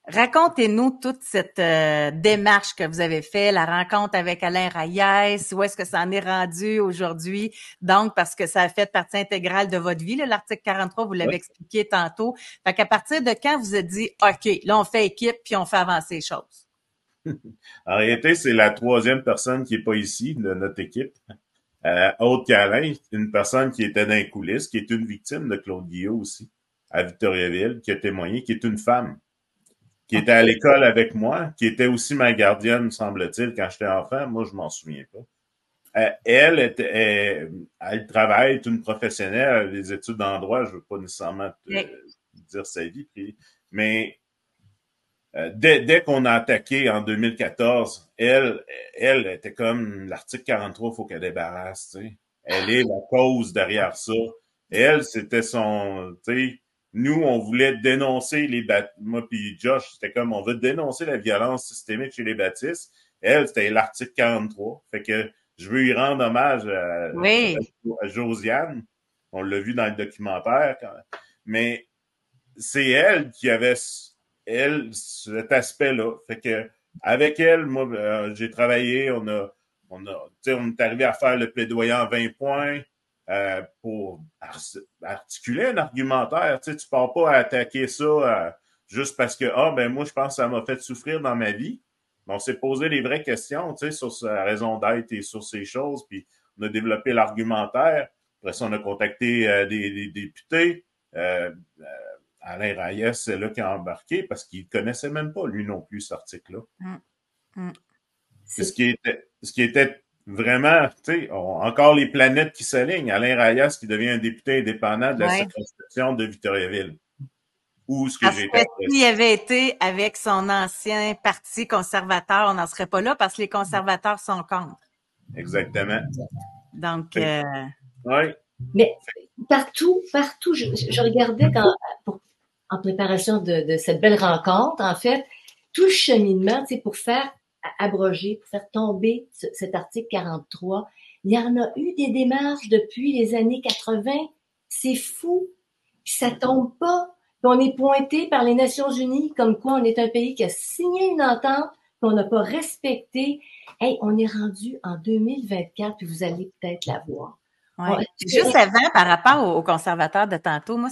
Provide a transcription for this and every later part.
Racontez-nous toute cette démarche que vous avez fait, la rencontre avec Alain Reyes, où est-ce que ça en est rendu aujourd'hui? Donc, parce que ça a fait partie intégrale de votre vie, là, l'article 43, vous l'avez expliqué tantôt. Fait qu'à partir de quand vous êtes dit, OK, là, on fait équipe puis on fait avancer les choses? En réalité, c'est la troisième personne qui est pas ici de notre équipe. Autre qu'Alain, une personne qui était dans les coulisses, qui est une victime de Claude Guillot aussi, à Victoriaville, qui a témoigné, qui est une femme, qui était à l'école avec moi, qui était aussi ma gardienne, semble-t-il, quand j'étais enfant. Moi, je m'en souviens pas. Elle travaille, est une professionnelle, elle a des études en droit, je veux pas nécessairement dire sa vie, mais dès qu'on a attaqué en 2014, elle était comme l'article 43, faut qu'elle débarrasse, tu sais. Elle est la cause derrière ça. Elle, c'était son, tu sais, nous, on voulait dénoncer moi puis Josh, c'était comme, on veut dénoncer la violence systémique chez les baptistes. Elle, c'était l'article 43. Fait que je veux y rendre hommage à Josiane. On l'a vu dans le documentaire. Mais c'est elle qui avait cet aspect-là. Fait que avec elle, moi, j'ai travaillé, on est arrivé à faire le plaidoyer en 20 points pour articuler un argumentaire. Tu pars pas à attaquer ça juste parce que moi je pense que ça m'a fait souffrir dans ma vie. On s'est posé les vraies questions, sur sa raison d'être et sur ces choses, puis on a développé l'argumentaire. Après ça, on a contacté des députés. Alain Reyes, c'est là qui a embarqué parce qu'il connaissait même pas, lui non plus, cet article-là. Ce qui était vraiment, encore les planètes qui s'alignent. Alain Reyes qui devient un député indépendant de la circonscription de Victoriaville. Où ce que parce que s'il avait été avec son ancien parti conservateur, on n'en serait pas là parce que les conservateurs sont contre. Exactement. Donc, oui. Mais partout, je regardais en préparation de cette belle rencontre, en fait, tout le cheminement, pour faire abroger, pour faire tomber cet article 43, il y en a eu des démarches depuis les années 80. C'est fou. Ça tombe pas. Puis on est pointé par les Nations Unies comme quoi on est un pays qui a signé une entente qu'on n'a pas respectée. Hey, on est rendu en 2024 puis vous allez peut-être la voir. Ouais. Juste avant, par rapport aux conservateurs de tantôt, moi,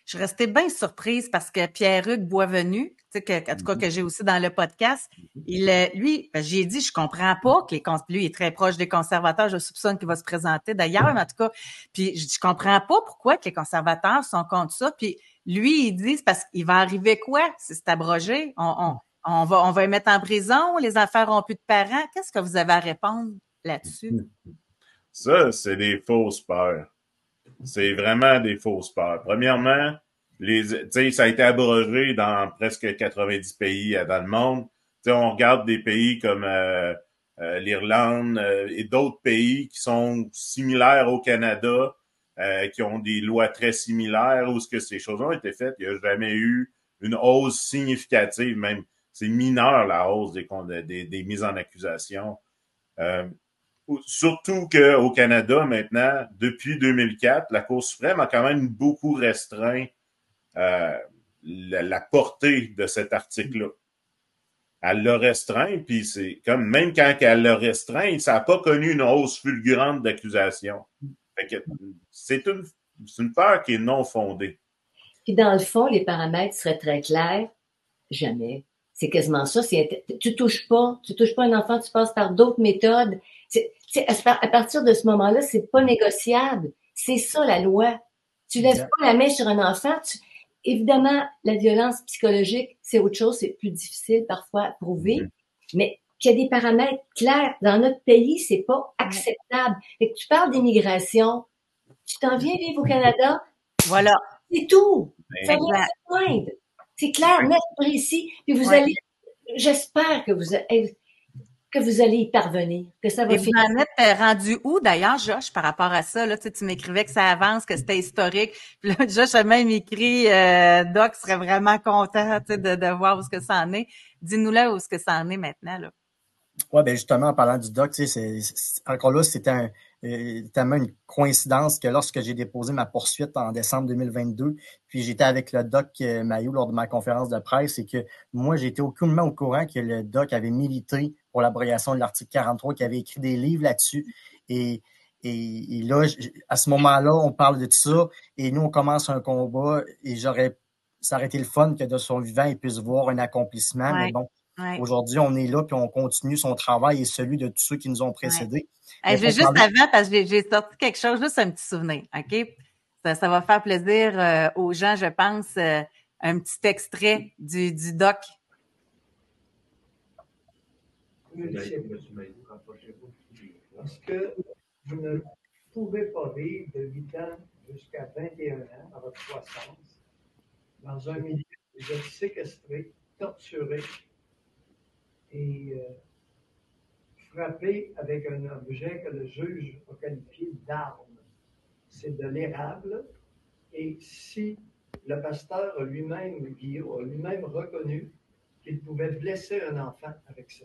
je restais bien surprise parce que Pierre-Hugues Boisvenu, en tout cas que j'ai aussi dans le podcast, lui, j'ai dit, je comprends pas que lui, il est très proche des conservateurs, je soupçonne qu'il va se présenter d'ailleurs, mais en tout cas, puis je comprends pas pourquoi que les conservateurs sont contre ça, puis lui, il dit, c'est parce qu'il va arriver quoi si c'est abrogé? On va les mettre en prison, les enfants n'auront plus de parents. Qu'est-ce que vous avez à répondre là-dessus? Ça, c'est des fausses peurs. C'est vraiment des fausses peurs. Premièrement, ça a été abrogé dans presque 90 pays dans le monde. On regarde des pays comme l'Irlande et d'autres pays qui sont similaires au Canada, qui ont des lois très similaires où ce que ces choses ont été faites. Il n'y a jamais eu une hausse significative, même c'est mineur la hausse des mises en accusation. Surtout qu'au Canada, maintenant, depuis 2004, la Cour suprême a quand même beaucoup restreint la portée de cet article-là. Elle l'a restreint, puis c'est comme, même quand elle l'a restreint, ça n'a pas connu une hausse fulgurante d'accusation. C'est une peur qui est non fondée. Puis dans le fond, les paramètres seraient très clairs. Jamais. C'est quasiment ça. Tu touches pas un enfant, tu passes par d'autres méthodes. À partir de ce moment-là, c'est pas négociable. C'est ça, la loi. Tu lèves pas la main sur un enfant. Évidemment, la violence psychologique, c'est autre chose, c'est plus difficile parfois à prouver. Mais qu'il y a des paramètres clairs. Dans notre pays, c'est pas acceptable. Fait que tu parles d'immigration. Tu t'en viens vivre au Canada. Voilà. C'est tout. Ça vient se poindre. C'est clair, net, précis. Puis vous allez, j'espère que vous allez y parvenir, que ça va finir. Et vous en êtes rendu où d'ailleurs, Josh, par rapport à ça? Là, tu m'écrivais que ça avance, que c'était historique. Puis là, Josh a même écrit Doc serait vraiment content de voir où ce que ça en est. Dis-nous là où ce que ça en est maintenant. Là. Ouais, ben justement, en parlant du doc, tu sais, encore là, c'était tellement une coïncidence que lorsque j'ai déposé ma poursuite en décembre 2022, puis j'étais avec le doc Mailloux lors de ma conférence de presse, et que moi, j'étais aucunement au courant que le doc avait milité pour l'abrogation de l'article 43, qu'il avait écrit des livres là-dessus. Et, et là, à ce moment-là, on parle de tout ça, et nous, on commence un combat, et ça aurait été le fun que de son vivant, il puisse voir un accomplissement, mais bon, aujourd'hui, on est là, puis on continue son travail et celui de tous ceux qui nous ont précédés. Je vais juste avant, parce que j'ai sorti quelque chose, juste un petit souvenir, OK? Ça va faire plaisir aux gens, je pense, un petit extrait du doc. Parce que vous ne pouvez pas vivre de 8 ans jusqu'à 21 ans à votre croissance dans un milieu où vous êtes séquestré, torturé et frappé avec un objet que le juge a qualifié d'arme. C'est de l'érable. Et si le pasteur lui-même, Guillaume, a lui-même reconnu qu'il pouvait blesser un enfant avec ça.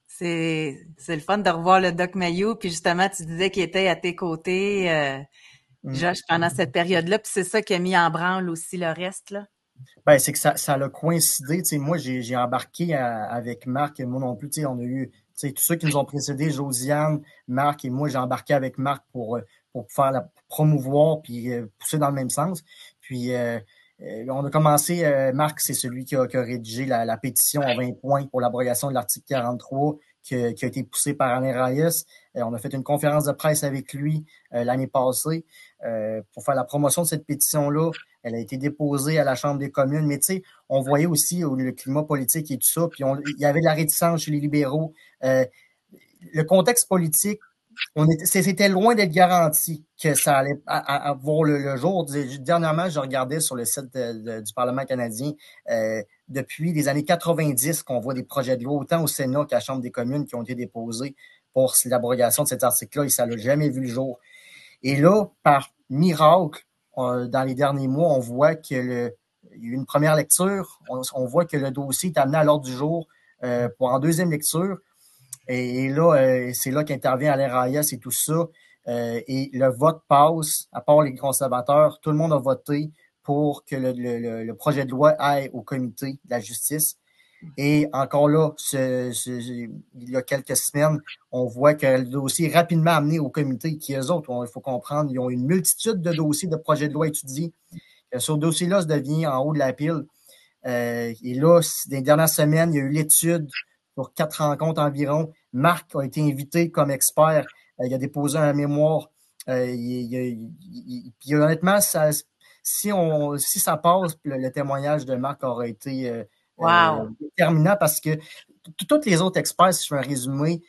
C'est le fun de revoir le Doc Mailloux, puis justement, tu disais qu'il était à tes côtés, Josh, pendant cette période-là, puis c'est ça qui a mis en branle aussi le reste, là. Ben, c'est que ça a coïncidé. Tu sais, moi, j'ai embarqué avec Marc, et moi non plus, tu sais, on a eu, tu sais, tous ceux qui nous ont précédés, Josiane, Marc et moi, j'ai embarqué avec Marc pour faire promouvoir puis pousser dans le même sens. Puis on a commencé, Marc, c'est celui qui a rédigé la pétition à 20 points pour l'abrogation de l'article 43 qui a été poussé par Alain Reyes. On a fait une conférence de presse avec lui l'année passée pour faire la promotion de cette pétition-là. Elle a été déposée à la Chambre des communes, mais tu sais, on voyait aussi le climat politique et tout ça, puis il y avait de la réticence chez les libéraux. Le contexte politique, c'était loin d'être garanti que ça allait voir le jour. Dernièrement, je regardais sur le site du Parlement canadien, depuis les années 90 qu'on voit des projets de loi, autant au Sénat qu'à la Chambre des communes, qui ont été déposés pour l'abrogation de cet article-là, et ça n'a jamais vu le jour. Et là, par miracle, dans les derniers mois, on voit qu'il y a eu une première lecture, on voit que le dossier est amené à l'ordre du jour pour en deuxième lecture. Et là, c'est là qu'intervient Alain Reyes et tout ça. Et le vote passe, à part les conservateurs, tout le monde a voté pour que le projet de loi aille au comité de la justice. Et encore là, il y a quelques semaines, on voit que le dossier est rapidement amené au comité, qui eux autres, il faut comprendre, ils ont une multitude de dossiers de projets de loi étudiés. Ce dossier-là se devient en haut de la pile. Et là, dans les dernières semaines, il y a eu l'étude pour 4 rencontres environ. Marc a été invité comme expert. Il a déposé un mémoire. Puis honnêtement, si ça passe, le témoignage de Marc aurait été déterminant, parce que tous les autres experts, si je fais un résumé,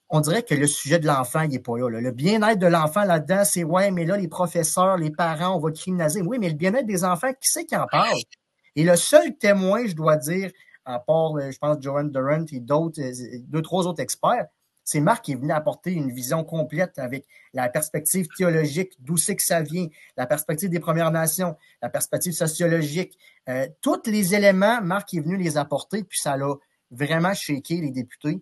on dirait que le sujet de l'enfant, il n'est pas là. Le bien-être de l'enfant là-dedans, c'est ouais, mais là, les professeurs, les parents, on va criminaliser. Oui, mais le bien-être des enfants, qui c'est qui en parle? Et le seul témoin, je dois dire, à part, je pense, Joanne Durant et d'autres, 2-3 autres experts, c'est Marc qui est venu apporter une vision complète avec la perspective théologique, d'où c'est que ça vient, la perspective des Premières Nations, la perspective sociologique. Tous les éléments, Marc est venu les apporter, puis ça l'a vraiment shaké les députés.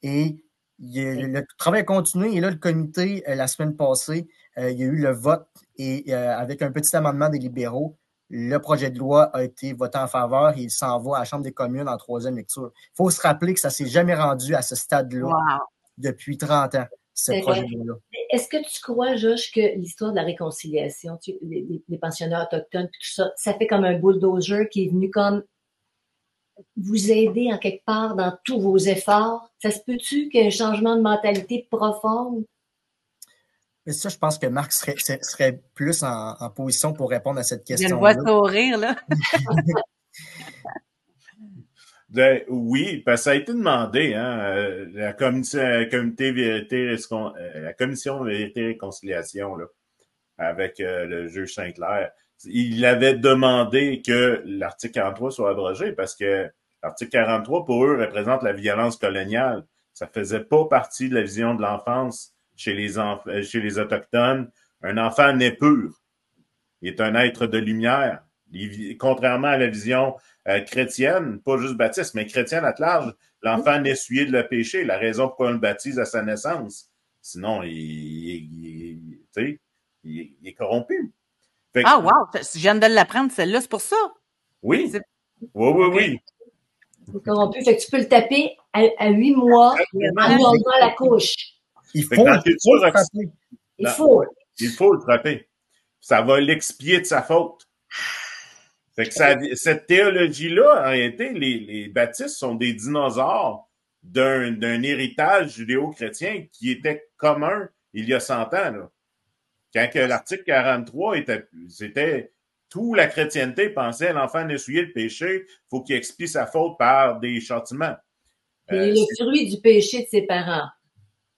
Et le travail a continué. Et là, le comité, la semaine passée, il y a eu le vote, et avec un petit amendement des libéraux, le projet de loi a été voté en faveur et il s'en va à la Chambre des communes en 3e lecture. Il faut se rappeler que ça ne s'est jamais rendu à ce stade-là depuis 30 ans, ce projet de loi-là. Est-ce que tu crois, Josh, que l'histoire de la réconciliation, les pensionnats autochtones, tout ça, ça fait comme un bulldozer qui est venu comme vous aider en quelque part dans tous vos efforts? Ça se peut-tu qu'il y ait un changement de mentalité profond? Mais ça, je pense que Marc serait plus en position pour répondre à cette question-là. Je le vois sourire, là. Oui, parce que ça a été demandé, hein, la commission Vérité et Réconciliation, là, avec le juge Saint-Clair. Il avait demandé que l'article 43 soit abrogé parce que l'article 43, pour eux, représente la violence coloniale. Ça faisait pas partie de la vision de l'enfance chez les Autochtones. Un enfant naît pur. Il est un être de lumière. Contrairement à la vision chrétienne, pas juste baptiste, mais chrétienne à large, l'enfant n'est essuyé de le péché, la raison pourquoi on le baptise à sa naissance. Sinon, il est corrompu. Ah, wow! Je viens de l'apprendre, celle-là, c'est pour ça. Oui. Oui. Il est corrompu. Fait que tu peux le taper à 8 mois en lui enlevant la couche. Il faut le frapper. Il faut le frapper. Ça va l'expier de sa faute. Fait que cette théologie-là, en réalité, les baptistes sont des dinosaures d'un héritage judéo-chrétien qui était commun il y a 100 ans. Là. Quand que l'article 43 c'était toute la chrétienté pensait l'enfant n'essuyait le péché, faut qu'il expie sa faute par des châtiments. Il est le fruit du péché de ses parents.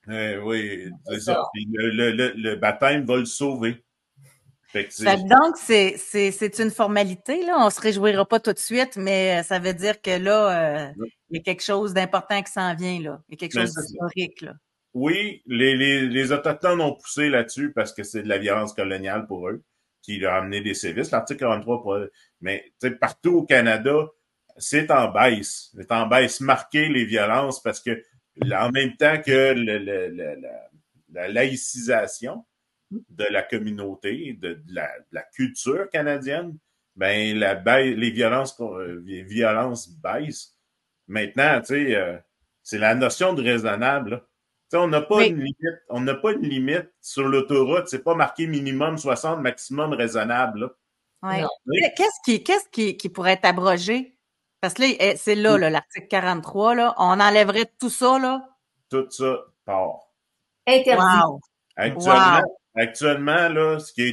Oui, c'est ça. Puis le baptême va le sauver. Donc, c'est une formalité, là. On se réjouira pas tout de suite, mais ça veut dire que là, il y a quelque chose d'important qui s'en vient, là. Il y a quelque chose d'historique, là. Oui, les Autochtones ont poussé là-dessus parce que c'est de la violence coloniale pour eux qui leur a amené des sévices. L'article 43, mais partout au Canada, c'est en baisse. C'est en baisse marquée, les violences, parce que en même temps que la laïcisation de la communauté, de la culture canadienne, ben les violences baissent. Maintenant, c'est la notion de raisonnable, là. On n'a pas une limite sur l'autoroute. C'est pas marqué minimum 60, maximum raisonnable. Ouais. Qu'est-ce qui pourrait être abrogé? Parce que là, c'est là, l'article 43, là. On enlèverait tout ça, là. Tout ça part. Interdit. Wow. Actuellement, là, ce qui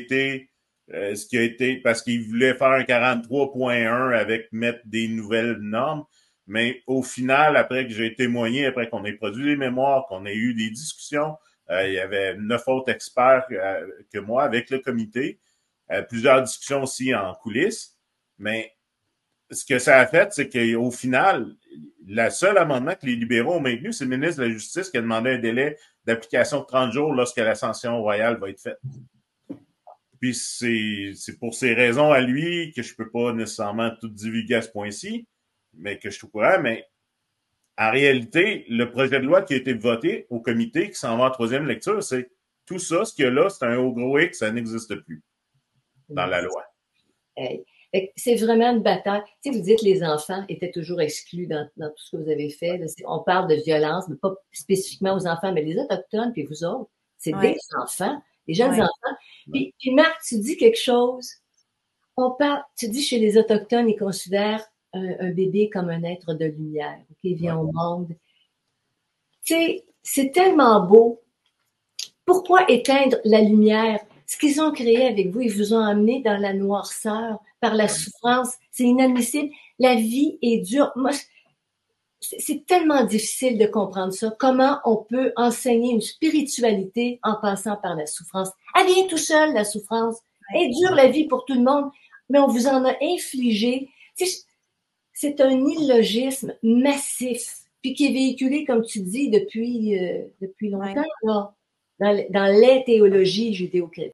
a été, parce qu'ils voulaient faire un 43.1 avec mettre des nouvelles normes. Mais au final, après que j'ai témoigné, après qu'on ait produit des mémoires, qu'on ait eu des discussions, il y avait 9 autres experts que moi avec le comité, plusieurs discussions aussi en coulisses. Mais ce que ça a fait, c'est qu'au final, le seul amendement que les libéraux ont maintenu, c'est le ministre de la Justice qui a demandé un délai d'application de 30 jours lorsque l'ascension royale va être faite. Puis c'est pour ces raisons à lui que je peux pas nécessairement tout divulguer à ce point-ci, mais que je suis au courant, mais en réalité, le projet de loi qui a été voté au comité, qui s'en va en troisième lecture, c'est tout ça, ce qu'il y a là, c'est un haut gros X, ça n'existe plus dans la loi. C'est vraiment une bataille. Tu sais, vous dites que les enfants étaient toujours exclus dans tout ce que vous avez fait. On parle de violence, mais pas spécifiquement aux enfants, mais les Autochtones, puis vous autres, c'est des enfants, des jeunes enfants. Puis Marc, tu dis quelque chose. Tu dis chez les Autochtones, ils considèrent un bébé comme un être de lumière, qui vient au monde. Tu sais, c'est tellement beau. Pourquoi éteindre la lumière? Ce qu'ils ont créé avec vous, ils vous ont amené dans la noirceur, par la souffrance. C'est inadmissible. La vie est dure. Moi, c'est tellement difficile de comprendre ça. Comment on peut enseigner une spiritualité en passant par la souffrance? Elle vient tout seul, la souffrance. Elle est dure, la vie, pour tout le monde, mais on vous en a infligé. C'est un illogisme massif, puis qui est véhiculé, comme tu dis, depuis longtemps, là, dans les théologies judéo-chrétiennes.